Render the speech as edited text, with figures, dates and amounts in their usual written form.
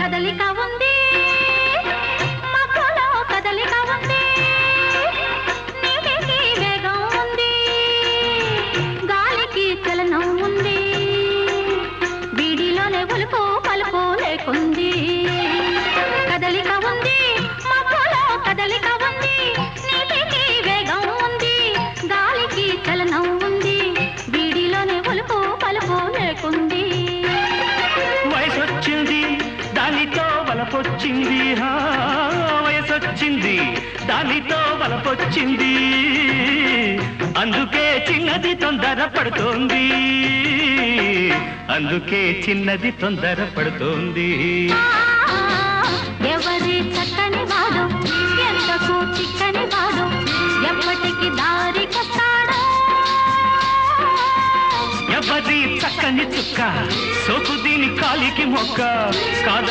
కదలిక ఉంది మబ్బులో కదలిక ఉంది నీటికి వేగం ఉంది గాలికి చలనం ఉంది వీడిలోనే ఉలుపు పలుపు లేకుంది కదలిక ఉంది మబ్బులో కదలిక ఉంది నీటికి వేగం ఉంది గాలికి చలనం ఉంది వీడిలోనే ఉలుపు పలుపు లేకుంది వయసొచ్చింది దానితో వలపొచ్చింది వయసొచ్చింది దానితో వలపొచ్చింది అందుకే చిన్నది తొందర పడుతోంది అందుకే చిన్నది తొందర పడుతోంది ఎవరి చక్కని వాడు ఎంతకు చిక్కని వాడు ఎప్పటికి దారికొస్తాడో ఎవరి చక్కని చుక్క సోకు దీని కాలికి మొక్క కాదని